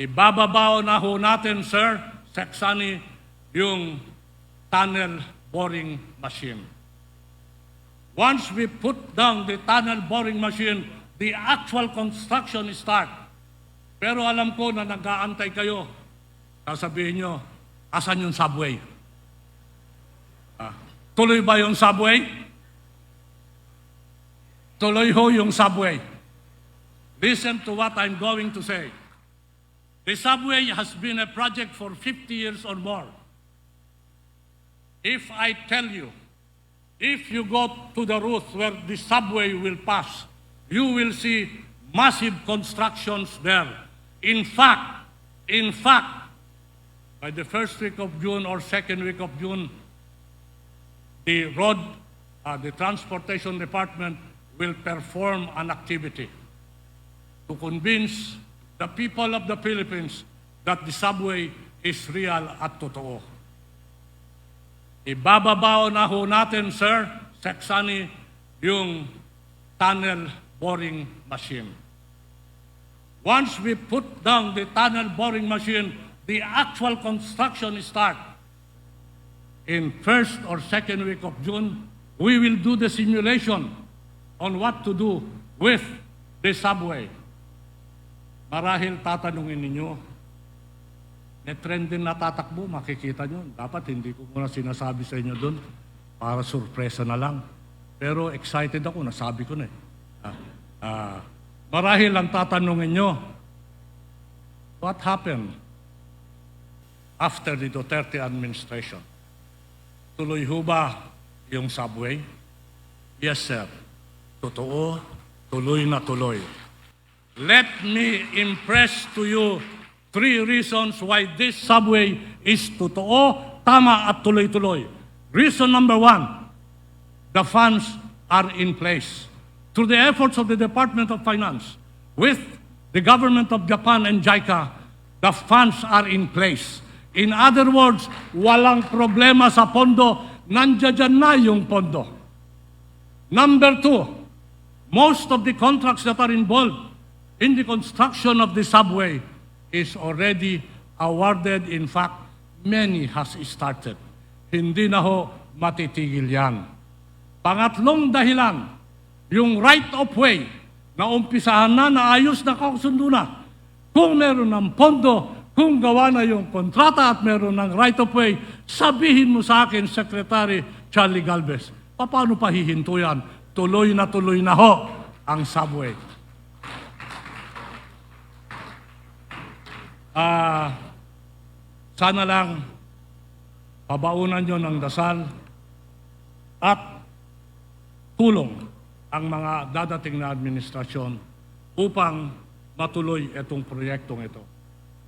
Ibababao na ho natin, sir, Seksani, yung tunnel boring machine. Once we put down the tunnel boring machine, the actual construction start. Pero alam ko na nag-aantay kayo. Sasabihin nyo, asan yung subway? Tuloy ba yung subway? Tuloy ho yung subway. Listen to what I'm going to say. The subway has been a project for 50 years or more. If I tell you, if you go to the route where the subway will pass, you will see massive constructions there. In fact, by the first week of June or second week of June, the transportation department will perform an activity to convince the people of the Philippines that the subway is real at totoo. Ibababao na ho natin, sir, Seksani, yung tunnel boring machine. Once we put down the tunnel boring machine, the actual construction start. In first or second week of June, we will do the simulation on what to do with the subway. Marahil tatanungin ninyo, may trend din na tatakbo, makikita nyo. Dapat hindi ko muna sinasabi sa inyo doon para surpresa na lang. Pero excited ako, nasabi ko na eh. Marahil ang tatanungin nyo, what happened after the Duterte administration? Tuloy ho ba yung subway? Yes, sir. Totoo, tuloy na tuloy. Let me impress to you 3 reasons why this subway is totoo, tama at tuloy-tuloy. Reason number 1, the funds are in place. Through the efforts of the Department of Finance, with the government of Japan and JICA, the funds are in place. In other words, walang problema sa pondo, nandiyan na yung pondo. Number 2, most of the contracts that are involved in the construction of the subway is already awarded. In fact, many has started. Hindi na ho matitigil yan. Pangatlong dahilan, yung right of way na umpisahan na, naayos na kakasundo na. Kung meron ng pondo, kung gawa na yung kontrata at meron ng right of way, sabihin mo sa akin, Secretary Charlie Galvez, paano pa hihinto yan? Tuloy na ho ang subway. Sana lang pabaunan nyo ng dasal at tulong ang mga dadating na administrasyon upang matuloy itong proyektong ito.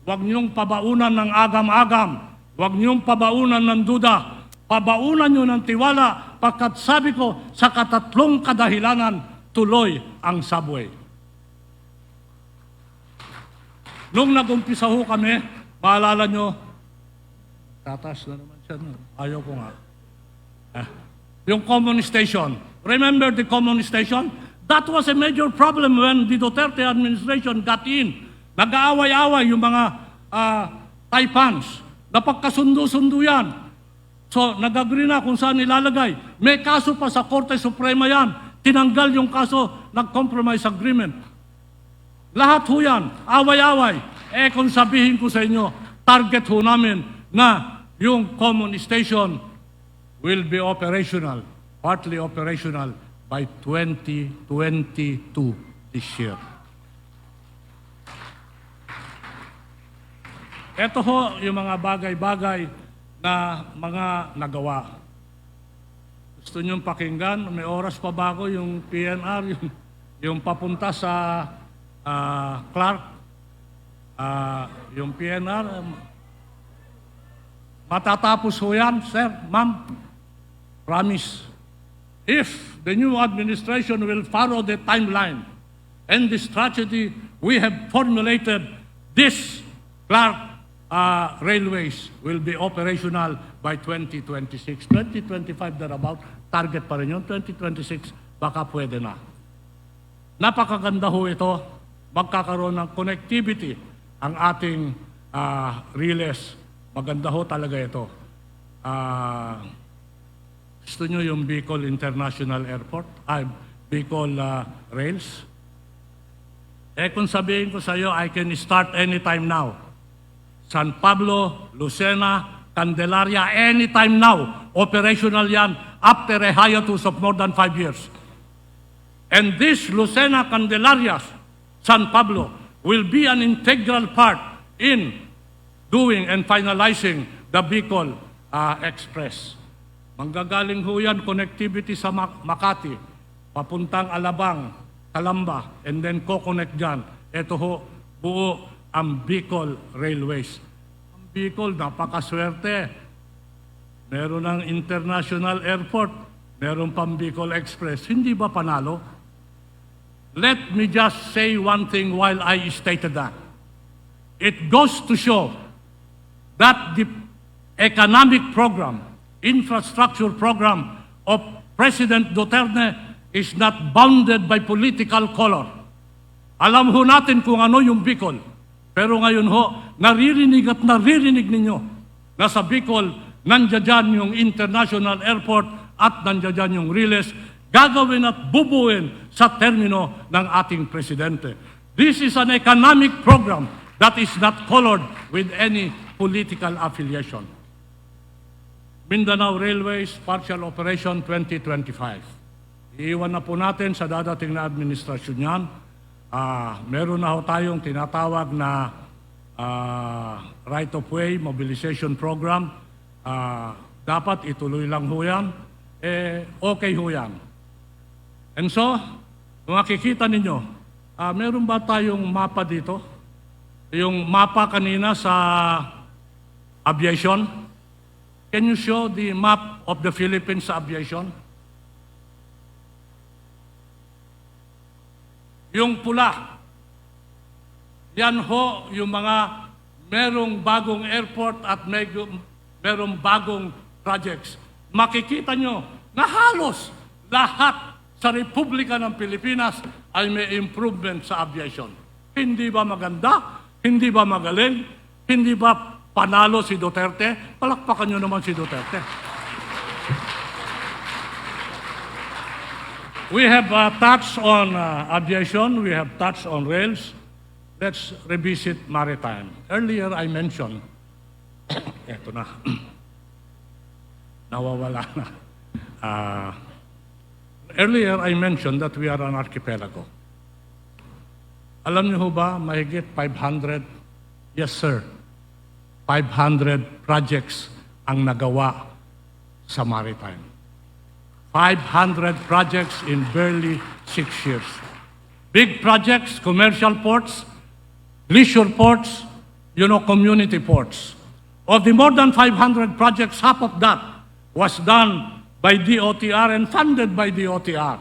Huwag niyong pabaunan ng agam-agam, huwag niyong pabaunan ng duda, pabaunan niyo ng tiwala, pagkat sabi ko, sa katatlong kadahilanan, tuloy ang subway. Nung nag-umpisa ho kami, maalala nyo, tatas na naman siya. Ayaw ko nga. Yung common station. Remember the common station? That was a major problem when the Duterte administration got in. Nag-aaway-aaway yung mga Taipans. Napagkasundo-sundo yan. So, nag-agree na kung saan nilalagay. May kaso pa sa Korte Suprema yan. Tinanggal yung kaso, nag-compromise agreement. Lahat ho yan, away-away. Kung sabihin ko sa inyo, target ho namin na yung common station will be operational, partly operational by 2022 this year. Ito ho yung mga bagay-bagay na mga nagawa. Gusto niyong pakinggan? May oras pa ba ako yung PNR, yung papunta sa Clark, yung PNR, matatapos ho yan, sir, ma'am. Promise. If the new administration will follow the timeline and the strategy we have formulated, this Clark railways will be operational by 2026. 2025 thereabout, target pa rin yun. 2026, baka pwede na. Napakaganda ho ito. Magkakaroon ng connectivity ang ating riles. Maganda ho talaga ito. Gusto nyo yung Bicol International Airport? Bicol Rails? Kung sabihin ko sa iyo, I can start anytime now. San Pablo, Lucena, Candelaria, anytime now. Operational yan after a hiatus of more than 5 years. And this Lucena, Candelaria, San Pablo will be an integral part in doing and finalizing the Bicol Express. Manggagaling ho yan, connectivity sa Makati, papuntang Alabang, Calamba, and then co-connect dyan. Ito ho, buo ang Bicol Railways. Ang Bicol, napakaswerte. Meron ng international airport, meron pang Bicol Express. Hindi ba panalo? Let me just say one thing while I stated that. It goes to show that the economic program, infrastructure program of President Duterte is not bounded by political color. Alam ho natin kung ano yung Bicol. Pero ngayon ho, naririnig ninyo na sa Bicol, nandiyan dyan yung international airport at nandiyan dyan yung Riles, gagawin at bubuin sa termino ng ating presidente. This is an economic program that is not colored with any political affiliation. Mindanao Railways Partial Operation 2025. Iiwan na po natin sa dadating na administrasyon yan. Meron na ho tayong tinatawag na right-of-way mobilization program. Dapat ituloy lang ho yan. Okay ho yan. And so, makikita ninyo, meron ba tayong mapa dito? Yung mapa kanina sa aviation. Can you show the map of the Philippines sa aviation? Yung pula, yan ho yung mga merong bagong airport at merong bagong projects. Makikita nyo na halos lahat sa Republika ng Pilipinas ay may improvement sa aviation. Hindi ba maganda? Hindi ba magaling? Hindi ba panalo si Duterte? Palakpakan nyo naman si Duterte. We have touched on aviation, we have touched on rails. Let's revisit maritime. Earlier I mentioned, eto na, nawawala na. Earlier I mentioned that we are an archipelago. Alam niyo ho ba, mahigit 500, yes sir, 500 projects ang nagawa sa maritime. 500 projects in barely 6 years. Big projects, commercial ports, leisure ports, community ports. Of the more than 500 projects, half of that was done by DOTR and funded by DOTR.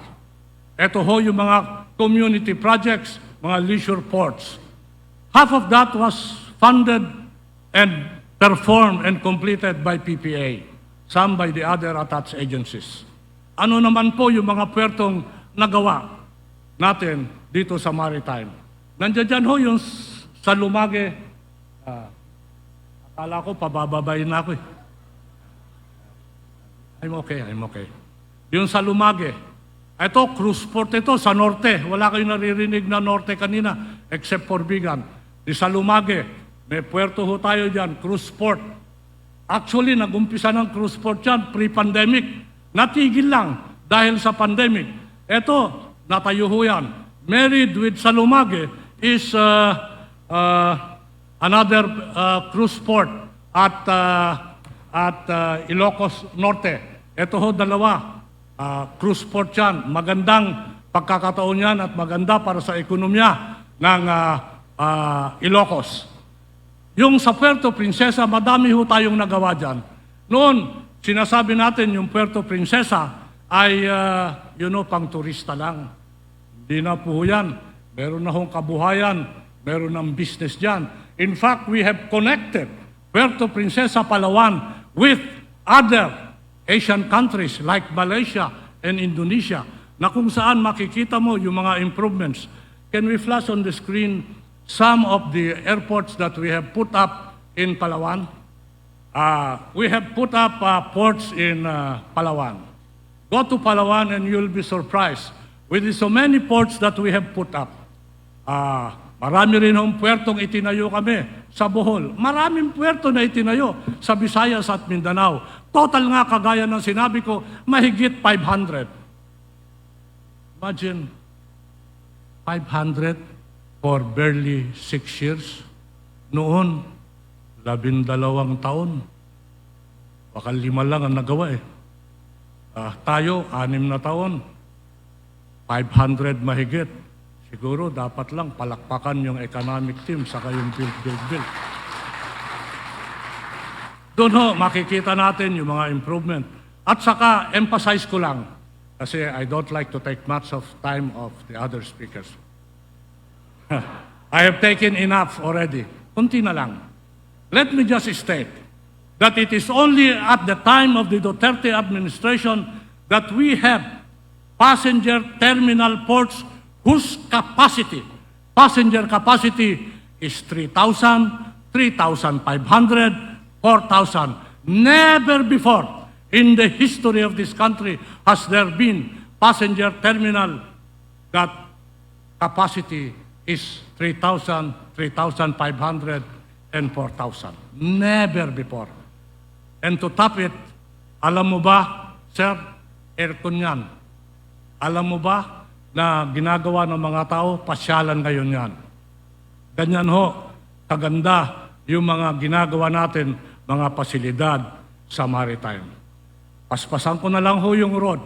Ito ho yung mga community projects, mga leisure ports. Half of that was funded and performed and completed by PPA, some by the other attached agencies. Ano naman po yung mga puertong nagawa natin dito sa maritime? Nandiyan dyan ho yung sa Lumage. Akala ko pabababayin na ako eh. I'm okay. Yung sa Lumage. Ito, cruise port ito sa norte. Wala kayong naririnig na norte kanina, except for Bigan. Di sa Lumage, may puerto ho tayo dyan, cruise port. Actually, nag-umpisa ng cruise port dyan, pre-pandemic. Natigil lang dahil sa pandemic. Ito, natayo ho yan. Married with Salumage is another cruise port at Ilocos Norte. Ito ho, dalawa. Cruise port yan. Magandang pagkakataon yan at maganda para sa ekonomiya ng Ilocos. Yung sa Puerto Princesa, madami ho tayong nagawa dyan. Noon, sinasabi natin yung Puerto Princesa ay, pang turista lang. Hindi na po yan. Meron na hong kabuhayan, meron ng business dyan. In fact, we have connected Puerto Princesa, Palawan with other Asian countries like Malaysia and Indonesia na kung saan makikita mo yung mga improvements. Can we flash on the screen some of the airports that we have put up in Palawan. We have put up ports in Palawan. Go to Palawan and you'll be surprised with so many ports that we have put up. Marami rin hong puertong itinayo kami sa Bohol. Maraming puerto na itinayo sa Visayas at Mindanao. Total nga, kagaya ng sinabi ko, mahigit 500. Imagine, 500 for barely 6 years. Noon, 12 taon. Baka 5 lang ang nagawa eh. Tayo, 6 na taon. 500 mahigit. Siguro dapat lang palakpakan yung economic team saka yung build. Doon ho, makikita natin yung mga improvement. At saka, emphasize ko lang, kasi I don't like to take much of time of the other speakers. I have taken enough already. Kunti na lang. Let me just state that it is only at the time of the Duterte administration that we have passenger terminal ports whose passenger capacity is 3,000, 3,500, 4,000. Never before in the history of this country has there been passenger terminal that capacity is 3,000, 3,500, and 4,000. Never before. And to top it, alam mo ba, sir, aircon yan. Alam mo ba na ginagawa ng mga tao, pasyalan ngayon yan. Ganyan ho, kaganda yung mga ginagawa natin, mga pasilidad sa maritime. Paspasan ko na lang ho yung road.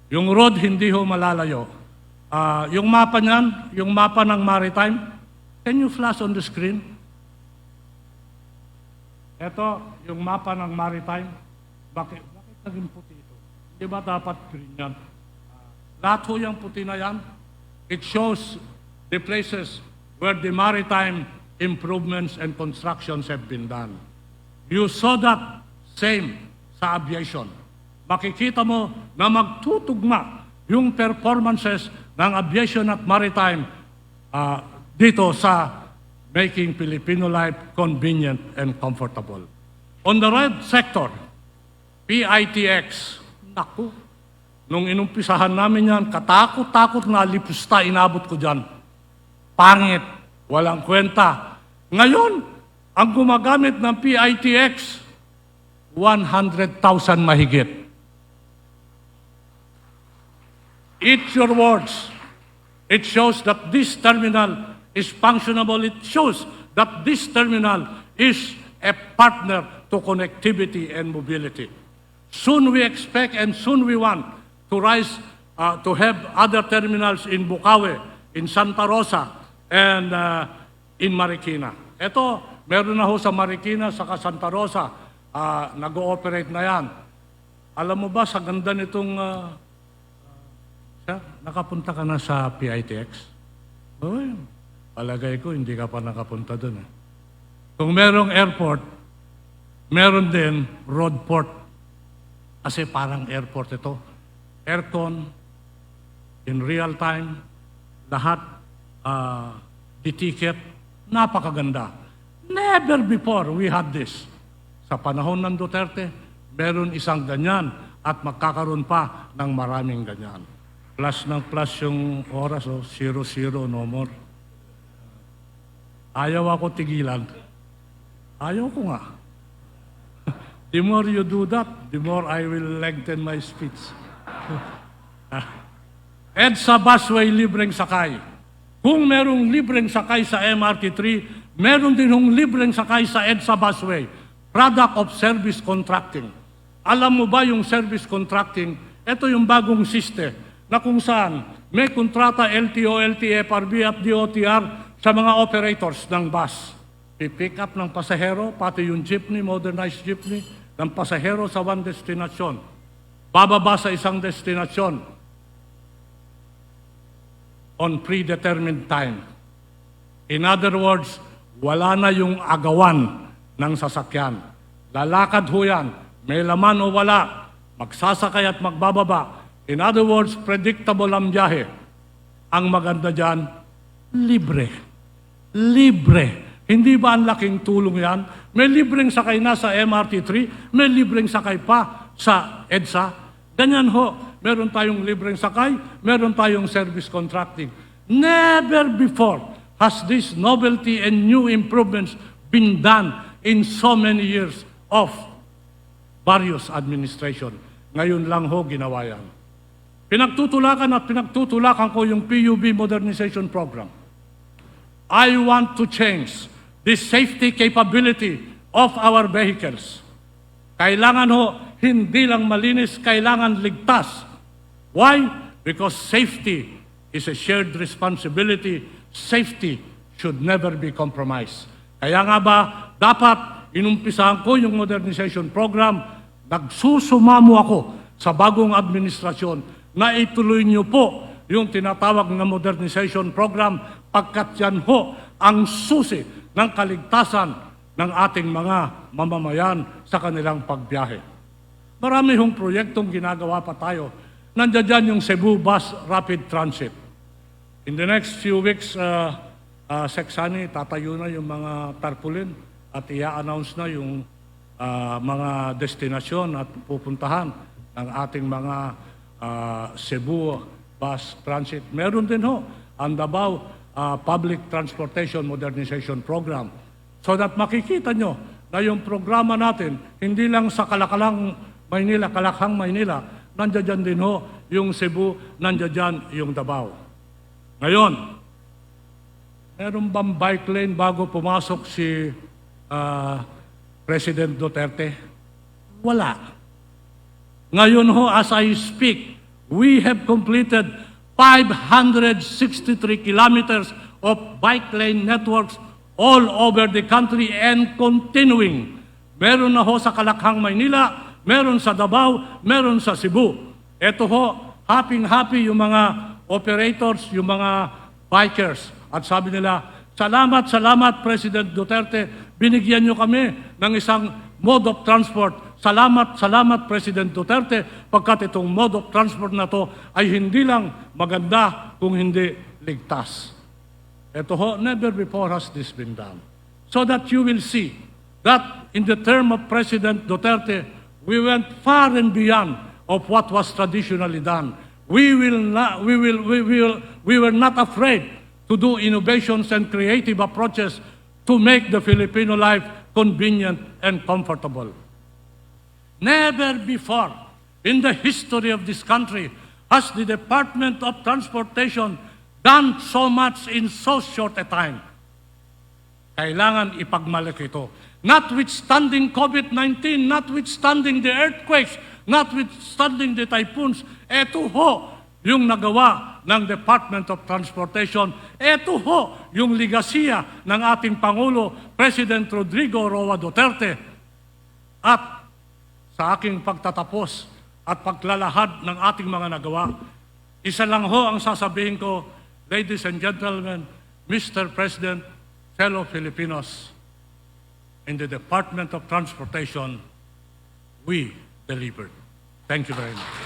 Yung road hindi ho malalayo. Yung mapa niyan, yung mapa ng maritime, can you flash on the screen? Ito, yung mapa ng maritime. Bakit naging puti ito? Di ba dapat green yan? Lahat ho yung puti na yan. It shows the places where the maritime improvements and constructions have been done. You saw that same sa aviation. Makikita mo na magtutugma yung performances ng aviation at maritime dito sa making Filipino life convenient and comfortable. On the road sector, PITX, naku, nung inumpisahan namin yan, katakot-takot na lipusta inabot ko dyan. Pangit, walang kwenta. Ngayon, ang gumagamit ng PITX, 100,000 mahigit. It's your words. It shows that this terminal is functionable. It shows that this terminal is a partner to connectivity and mobility. Soon we expect and soon we want to rise, to have other terminals in Bukawi, in Santa Rosa, and in Marikina. Ito, meron na ho sa Marikina, saka Santa Rosa, nag-ooperate na yan. Alam mo ba, sa ganda nitong, nakapunta ka na sa PITX? Oh, palagay ko, hindi ka pa nakapunta doon. Kung merong airport, meron din road port. Kasi parang airport ito. Aircon, in real time, lahat, the ticket, napakaganda. Never before we had this. Sa panahon ng Duterte, meron isang ganyan at magkakaroon pa ng maraming ganyan. Plus ng plus yung oras, 0-0, no more. Ayaw ako tigilan. Ayaw ko nga. The more you do that, the more I will lengthen my speech. EDSA busway, libreng sakay. Kung merong libreng sakay sa MRT3, meron din hong libreng sakay sa EDSA busway. Product of service contracting. Alam mo ba yung service contracting? Ito yung bagong system na kung saan may kontrata LTO, LTFRB at DOTR sa mga operators ng bus. Pipick up ng pasahero, pati yung jeepney, modernized jeepney, ng pasahero sa one destinasyon. Bababa sa isang destinasyon on predetermined time. In other words, wala na yung agawan ng sasakyan. Lalakad ho yan, may laman o wala, magsasakay at magbababa. In other words, predictable ang biyahe. Ang maganda dyan, libre. libre. Hindi ba ang laking tulong yan? May libreng sakay na sa MRT3, may libreng sakay pa sa EDSA. Ganyan ho, meron tayong libreng sakay, meron tayong service contracting. Never before has this novelty and new improvements been done in so many years of various administration. Ngayon lang ho ginawa yan. Pinagtutulakan ko yung PUB Modernization Program. I want to change the safety capability of our vehicles. Kailangan ho, hindi lang malinis, kailangan ligtas. Why? Because safety is a shared responsibility. Safety should never be compromised. Kaya nga ba, dapat inumpisahan ko yung modernization program, nagsusumamo ako sa bagong administrasyon na ituloy niyo po yung tinatawag na modernization program pagkat yan ho ang susi ng kaligtasan ng ating mga mamamayan sa kanilang pagbiyahe. Marami hong proyektong ginagawa pa tayo. Nandiyan dyan yung Cebu Bus Rapid Transit. In the next few weeks, Seksani, tatayo na yung mga tarpaulin at i-announce na yung mga destinasyon at pupuntahan ng ating mga Cebu Bus Transit. Meron din ho ang Davao Public Transportation Modernization Program. So that makikita nyo na yung programa natin, hindi lang sa Kalakhang, Maynila, nandiyan din ho yung Cebu, nandiyan yung Davao. Ngayon, meron bang bike lane bago pumasok si President Duterte? Wala. Ngayon ho, as I speak, we have completed 563 kilometers of bike lane networks all over the country and continuing. Meron na ho sa Kalakhang, Maynila, meron sa Davao, meron sa Cebu. Ito ho, happy yung mga operators, yung mga bikers. At sabi nila, salamat President Duterte, binigyan nyo kami ng isang mode of transport. Salamat President Duterte, pagkat itong mode of transport na to ay hindi lang maganda kung hindi ligtas. Ito ho, never before has this been done. So that you will see that in the term of President Duterte, we went far and beyond of what was traditionally done. We were not afraid to do innovations and creative approaches to make the Filipino life convenient and comfortable. Never before in the history of this country has the Department of Transportation done so much in so short a time. Kailangan ipagmalaki ito. Notwithstanding COVID-19, notwithstanding the earthquakes, notwithstanding the typhoons, eto ho yung nagawa ng Department of Transportation. Eto ho yung ligasiya ng ating Pangulo, President Rodrigo Roa Duterte. At sa aking pagtatapos at paglalahad ng ating mga nagawa, isa lang ho ang sasabihin ko, ladies and gentlemen, Mr. President, fellow Filipinos, in the Department of Transportation, we delivered. Thank you very much.